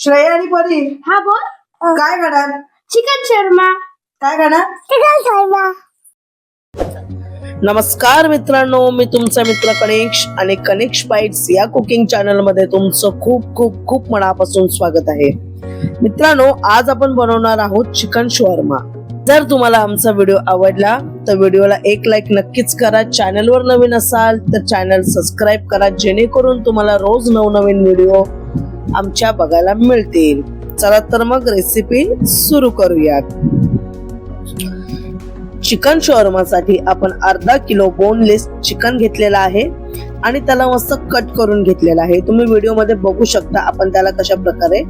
श्रेया आणि परी हा बोल. काय करणार? चिकन शर्मा. काय करणार? चिकन शर्मा. नमस्कार मित्रांनो, मी तुमचा मित्र कनेक्श आणि कनेक्श बाईट्स या कुकिंग चॅनल मध्ये तुमचं खूप खूप खूप मनापासून स्वागत आहे. मित्रांनो, आज आपण बनवणार आहोत चिकन शॉर्मा. जर तुम्हाला आमचा व्हिडिओ आवडला तर व्हिडिओला एक लाईक नक्कीच करा. चॅनलवर नवीन असाल तर चॅनल सबस्क्राईब करा, जेणेकरून तुम्हाला रोज नवनवीन व्हिडिओ आमच्या बघायला मिळतील. चला तर मग रेसिपी सुरू करूयात. चिकन शॉर्मासाठी आपण अर्धा किलो बोनलेस चिकन घेतलेला आहे आणि त्याला मस्त कट करून घेतलेला आहे. तुम्ही व्हिडिओ मध्ये बघू शकता आपण त्याला कशा प्रकारे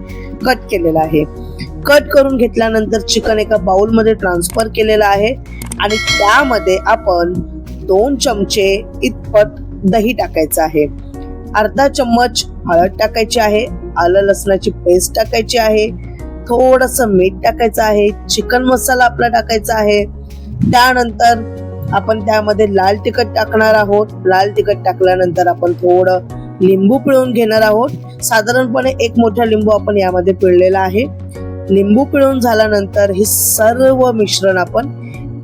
कट केलेला आहे. कट करून घेतल्यानंतर चिकन एका बाउल मध्ये ट्रान्सफर केलेला आहे आणि त्यामध्ये आपण 2 चमचे इतपत दही टाकायचं आहे. अर्धा चम्मच हळद टाकायची आहे. आलं लसणाची पेस्ट टाकायची आहे. थोडस मीठ टाकायचं आहे. चिकन मसाला आपला टाकायचा आहे. त्यानंतर आपण त्यामध्ये लाल तिखट टाकणार आहोत. लाल तिखट टाकल्यानंतर आपण थोडं लिंबू पिळून घेणार आहोत. साधारणपणे 1 मोठा लिंबू आपण यामध्ये पिळलेला आहे. लिंबू पिळून झाल्यानंतर हे सर्व मिश्रण आपण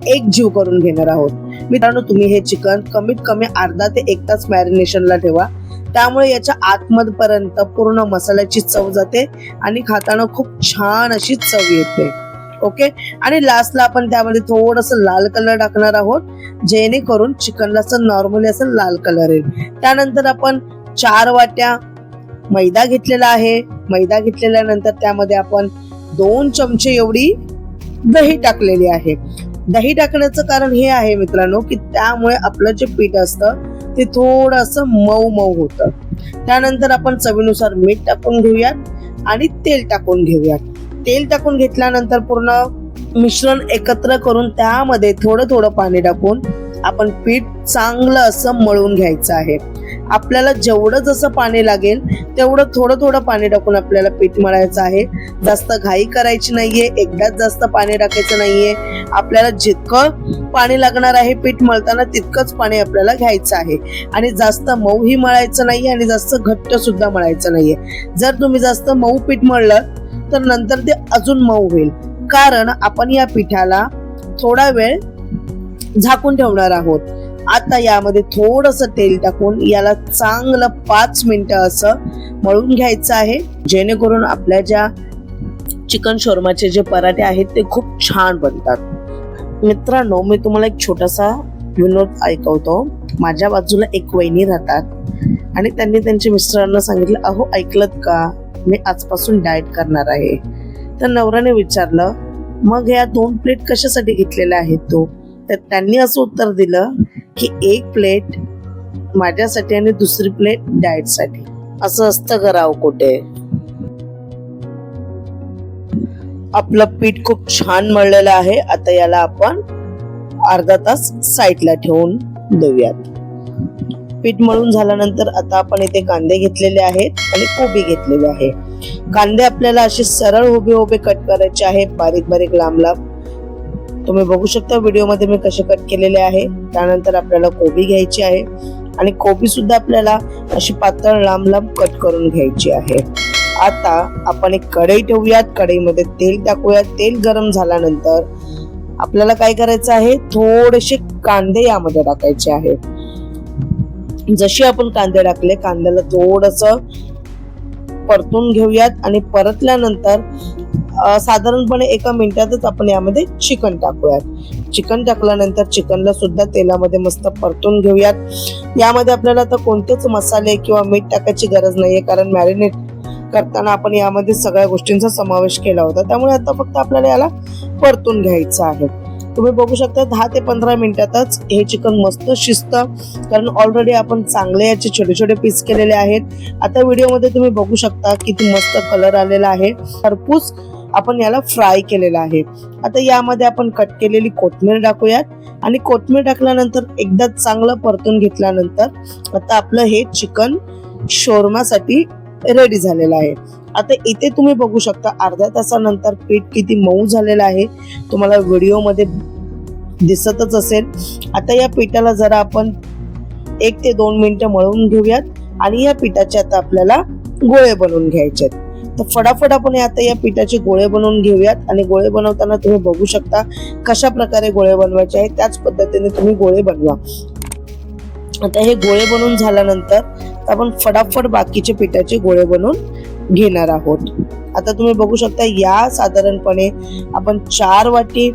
एकजीव करून घेणार आहोत. मित्रांनो, तुम्ही हे चिकन कमीत कमी अर्धा ते 1 तास मॅरिनेशनला ठेवा. त्यामुळे याच्या आतमधपर्यंत पूर्ण मसाल्याची चव जाते आणि खाताना खूप छान अशी चव येते. ओके. आणि लास्टला आपण त्यामध्ये थोडस लाल कलर टाकणार आहोत, जेणेकरून चिकनला असं नॉर्मली असं लाल कलर येईल. त्यानंतर आपण 4 वाट्या मैदा घेतलेला आहे. मैदा घेतल्यानंतर त्यामध्ये आपण 2 चमचे एवढी दही टाकलेली आहे. दही टाकण्याचं कारण हे आहे मित्रांनो, की त्यामुळे आपलं जे पीठ असतं ते थोडंसं मऊ मऊ होतं. त्यानंतर आपण चवीनुसार मीठ टाकून घेऊयात आणि तेल टाकून घेऊयात. तेल टाकून घेतल्यानंतर पूर्ण मिश्रण एकत्र करून त्यामध्ये थोडं थोडं पाणी टाकून आपण पीठ चांगलं असं मळून घ्यायचं आहे. आपल्याला जेवढं जसं पाणी लागेल तेवढं थोडं थोडं पाणी टाकून आपल्याला पीठ मळायचं आहे. जास्त घाई करायची नाहीये. एकदाच जास्त पाणी टाकायचं नाहीये. आपल्याला जितकं पाणी लागणार आहे पीठ मळताना तितकंच पाणी आपल्याला घ्यायचं आहे. आणि जास्त मऊही मळायचं नाहीये आणि जास्त घट्ट सुद्धा मळायचं नाहीये. जर तुम्ही जास्त मऊ पीठ मळलं तर नंतर ते अजून मऊ होईल, कारण आपण या पिठाला थोडा वेळ झाकून ठेवणार आहोत. आता यामध्ये थोडस तेल टाकून याला चांगलं 5 मिनिटं असं मळून घ्यायचं आहे, जेणेकरून आपल्या ज्या चिकन शॉर्माचे जे पराठे आहेत ते खूप छान बनतात. मित्रांनो, मी तुम्हाला एक छोटासा विनोद ऐकवतो. माझ्या बाजूला एक वहिनी राहतात आणि त्यांनी त्यांच्या मिस्टरांना सांगितलं, अहो ऐकलत का, मी आजपासून डाएट करणार आहे. तर नवऱ्याने विचारलं, मग या 2 प्लेट कशासाठी घेतलेल्या आहेत तो? तर त्यांनी असं उत्तर दिलं की 1 प्लेट माझ्यासाठी आणि दुसरी प्लेट डाएट साठी. असं असतं का राव कुठे? आपलं पीठ खूप छान मळलेलं आहे. आता याला आपण अर्धा तास साईडला ठेवून देऊयात. पीठ मळून झाल्यानंतर आता आपण इथे कांदे घेतलेले आहेत आणि कोबी घेतलेले आहे. कांदे आपल्याला असे सरळ उभे उभे कट करायचे आहे, बारीक बारीक लांब लांब. तुम्ही बघू शकता व्हिडिओ मध्ये मी कसे कट केलेले आहे. त्यानंतर आपल्याला कोबी घ्यायची आहे आणि कोबी सुद्धा आपल्याला अशी पातळ लांब लांब कट करून घ्यायची आहे. आता आपण एक कढई ठेवूयात. कढईमध्ये तेल टाकूयात. तेल गरम झाल्यानंतर आपल्याला काय करायचं आहे, थोडेसे कांदे यामध्ये टाकायचे आहे. जशी आपण कांदे टाकले, कांद्याला थोडस परतून घेऊयात आणि परतल्यानंतर साधारणपणे 1 मिनिटातच आपण यामध्ये चिकन टाकूयात. चिकन टाकल्यानंतर चिकनला सुद्धा तेलामध्ये मस्त परतून घेऊयात. यामध्ये आपल्याला आता कोणतेच मसाले किंवा मीठ टाकायची गरज नाहीये, कारण मॅरिनेट करताना आपण यामध्ये सगळ्या गोष्टींचा समावेश केला होता. त्यामुळे आता फक्त आपल्याला याला परतून घ्यायचं आहे. तुम्ही बघू शकता 10 ते 15 मिनिटातच हे चिकन मस्त शिजतं, कारण ऑलरेडी आपण चांगले याचे छोटे छोटे पीस केलेले आहेत. आता व्हिडिओमध्ये तुम्ही बघू शकता किती मस्त कलर आलेला आहे. खरपूस आपण याला फ्राय केलेला आहे. आता यामध्ये आपण कट केलेली कोथिंबीर टाकूयात आणि कोथिंबीर टाकल्यानंतर एकदा चांगलं परतून घेतल्यानंतर आता आपलं हे चिकन शॉर्मासाठी रेडी झालेलं आहे. आता इथे तुम्ही बघू शकता अर्ध्या तासानंतर पीठ किती मऊ झालेलं आहे, तुम्हाला व्हिडिओ मध्ये दिसतच असेल. आता या पिठाला जरा आपण 1 ते 2 मिनिटं मळून घेऊयात आणि या पिठाचे आता आपल्याला गोळे बनवून घ्यायचे. तर फटाफट आपण आता या पिठाचे गोळे बनवून घेऊयात आणि गोळे बनवताना तुम्ही बघू शकता कशा प्रकारे गोळे बनवायचे आहेत त्याच पद्धतीने तुम्ही गोळे बनवा. आता हे गोळे बनवून झाल्यानंतर आपण फटाफट बाकीचे पिठाचे गोळे बनवून घेणार आहोत. आता तुम्ही बघू शकता या साधारणपणे आपण 4 वाटी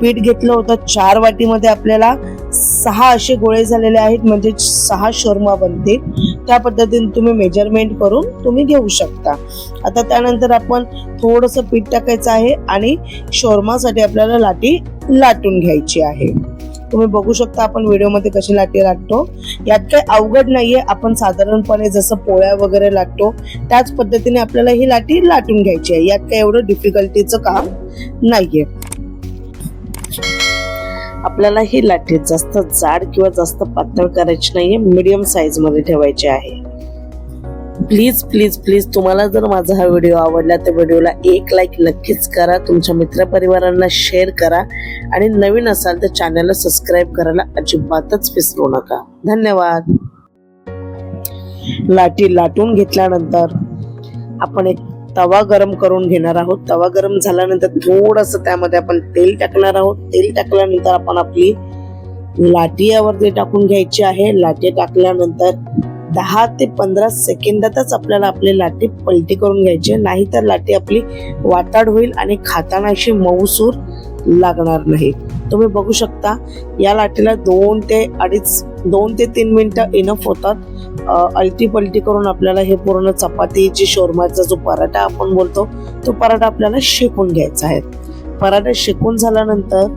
पीठ घेतलं होतं. 4 वाटीमध्ये आपल्याला 6 असे गोळे झालेले आहेत, म्हणजे 6 शोरमा बनतील. त्या पद्धतीने तुम्ही मेजरमेंट करून तुम्ही घेऊ शकता. आता त्यानंतर आपण थोडंसं पीठ टाकायचं आहे आणि शोरमासाठी आपल्याला लाटी लाटून घ्यायची आहे. तुम्ही बघू शकता आपण व्हिडिओमध्ये कशी लाटी लाटतो. यात काही अवघड नाहीये. आपण साधारणपणे जसं पोळ्या वगैरे लाटतो त्याच पद्धतीने आपल्याला ही लाटी लाटून घ्यायची आहे. यात काही एवढं डिफिकल्टीचं काम नाहीये. आपल्याला ही लाटी जास्त जाड किंवा जास्त पातळ करायची नाहीये, मीडियम साईज मध्ये ठेवायची आहे. प्लीज प्लीज प्लीज तुम्हाला जर माझा हा व्हिडिओ आवडला तर व्हिडिओला एक लाईक नक्कीच करा, तुमच्या मित्रपरिवारांना शेअर करा आणि नवीन असाल तर चॅनलला सबस्क्राईब करायला अजिबातच विसरू नका. धन्यवाद. लाटी लाटून घेतल्यानंतर आपण एक तवा गरम करून घेणार आहोत. तवा गरम झाल्यानंतर थोडंसं त्यामध्ये आपण तेल टाकणार आहोत. तेल टाकल्यानंतर आपण आपली लाटी यावरती टाकून घ्यायची आहे. लाटी टाकल्यानंतर 10 ते 15 सेकंदातच आपल्याला आपली लाटी पलटी करून घ्यायची, नाहीतर लाटी आपली वाताड होईल आणि खाताना अशी मऊसूर लागणार नाही. तुम्ही बघू शकता या लाटीला 2 ते 3 मिनिटं इनफ होतात. अलटी पलटी करून आपल्याला हे पूर्ण चपातीची शोरमाचा जो पराठा आपण बोलतो तो पराठा आपल्याला शेकून घ्यायचा आहे. पराठा शेकून झाल्यानंतर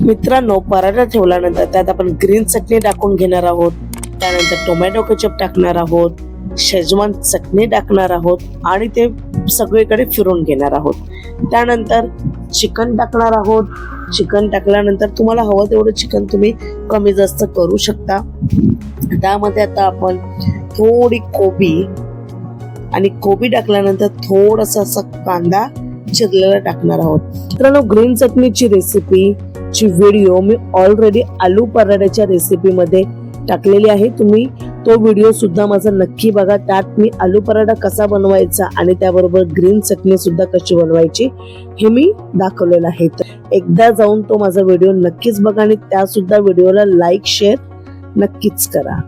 मित्रांनो, पराठा ठेवल्यानंतर त्यात आपण ग्रीन चटणी टाकून घेणार आहोत. त्यानंतर टोमॅटो केचप टाकणार आहोत, शेजवान चटणी टाकणार आहोत आणि ते सगळीकडे फिरून घेणार आहोत. त्यानंतर चिकन टाकणार आहोत. चिकन टाकल्यानंतर तुम्हाला हवं तेवढं चिकन तुम्ही कमी जास्त करू शकता. त्यामध्ये आता आपण थोडी कोबी टाकल्यानंतर थोडासा असा कांदा चिरलेला टाकणार आहोत. मित्रांनो, ग्रीन चटणीची रेसिपीची व्हिडिओ मी ऑलरेडी आलू पराठ्याच्या रेसिपीमध्ये टाकलेली आहे. तुम्ही तो व्हिडिओ सुद्धा माझा नक्की बघा. त्यात मी आलू पराठा कसा बनवायचा आणि त्याबरोबर ग्रीन चटणी सुद्धा कशी बनवायची हे मी दाखवलेलं आहे. तर एकदा जाऊन तो माझा व्हिडिओ नक्कीच बघा आणि त्या सुद्धा व्हिडिओला लाईक शेअर नक्कीच करा.